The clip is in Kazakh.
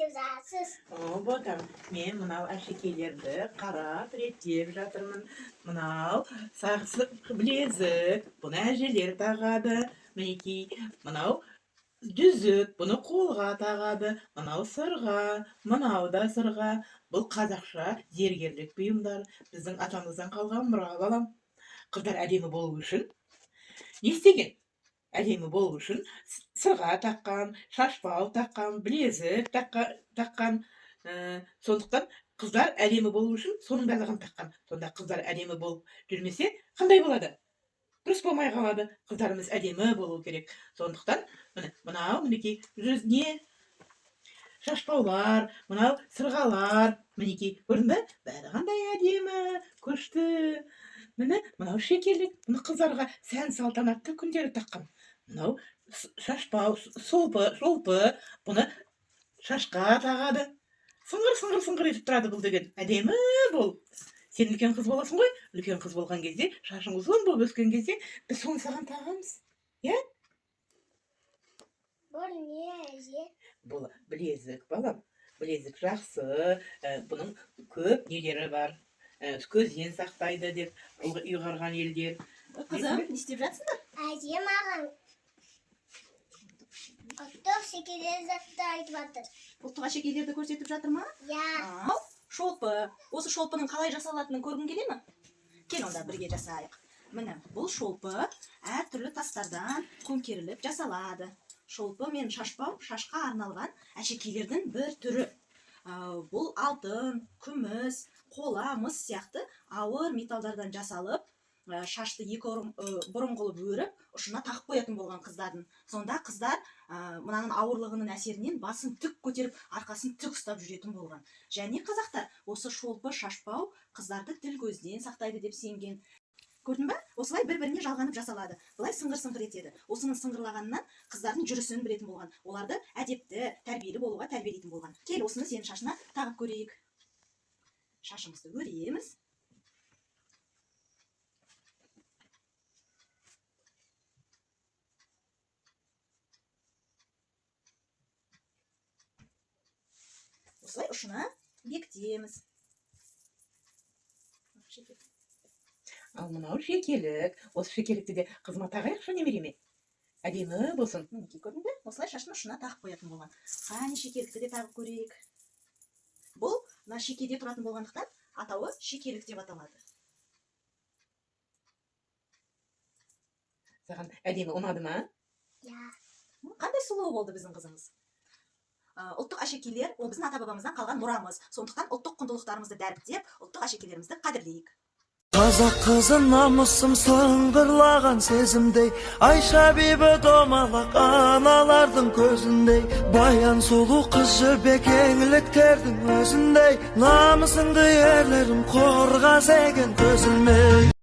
деп жатсыз? Ботам, мен мынау әшекейлерді қарап реттеп жатырмын. Мынау сақсық білезік, бұны әжелер тағады. Мінекей, мынау жүзік, бұны қолға тағады. Мынау сырға, мынау да сырға. Бұл қазақша зергерлік бұйымдар. Біздің атамыздан қалған мұра балам. Қыздар әдемі болу үшін не істеген? Әдемі болу үшін сырға таққан, шашбау таққан, білезік таққан. Сондықтан қыздар әдемі болу үшін соның барлығын таққан. Сонда қыздар әдемі болып жүрмесе, қандай болады? Дұрыс болмай қалады. Қыздарымыз әдемі болу керек. Сондықтан мынау мінекей жүзіне шашбаулар, мынау сырғалар, мінекей көрдің бе? Бәрі қандай әдемі, күшті. Мынау шекерлік, бұны қыздарға сән салтанатты күндері таққан. Мынау шашбау, шолпы, бұны шашқа тағады. Сыңғыр етіп тұрады бұл деген. Әдемі бол. Сен үлкен қыз боласың ғой? Үлкен қыз болған кезде, шашың ұзын болып өскен кезде, біз соны саған тағамыз. Иә? Бұл не әже? Бұл білезік, балам. Білезік жақсы. Бұның көп нелері бар. Көзден сақтайды деп ұйғарған елдер. Қызым, не істеп жатсыңдар? Әже маған ұлттық шекелер затты айтып жатыр. Ұлттық әшекейлерді көрсетіп жатыр ма? Я. Шолпы. Осы шолпының қалай жасалатынын көргің келе ме? Кел онда бірге жасайық. Міне, бұл шолпы әртүрлі тастардан көмкеріліп жасалады. Шолпы мен шашбау шашқа арналған әшекейлердің бір түрі. Бұл алтын, күміс, қола, мыс сияқты ауыр металдардан жасалып, шашты екі бұрым қылып өріп, ұшына тақып қоятын болған қыздардың. Сонда қыздар мынаның ауырлығының әсерінен басын түк көтеріп, арқасын түк ұстап жүретін болған. Және қазақтар осы шолпы, шашбау қыздарды тіл көзден сақтайды деп сенген. Көрдің бе? Осылай бір-біріне жалғанып жасалады. Бұлай сыңғыр етеді. Осының сыңғырлағанынан қыздардың жүрісін білетін болған. Оларды әдепті, тәрбиелі болуға тәрбиелейтін болған. Кел, осыны сенің шашына тағып көрейік. Шашымызды өреміз. Осылай ұшына бекітеміз. Ал мынау шекелік. Осы шекелікті де қызыма тағайықшы немереме? Әдемі болсын. Мінекей көрдің бе? Осылай шашын ұшына тағып қоятын болған. Қане шекелікті де тағып көрейік. Бұл мына шекеде тұратын болғандықтан атауы шекелік деп аталады. Саған әдемі ұнады ма? Я. Қандай сұлу болды біздің қызымыз. Ұлттық әшекейлер ол біздің ата-бабамыздан қалған мұрамыз. Сондықтан ұлттық құндылықтарымызды дәріптеп, ұлттық әшекейлерімізді қадірлейік. Қазақ қызы намысым сыңғырлаған сезімдей, Айша бибі домалақ аналардың көзіндей, баян сұлу қыз жібек еңліктердің өзіндей, намысыңды ерлерім қорғас еген көзілмей.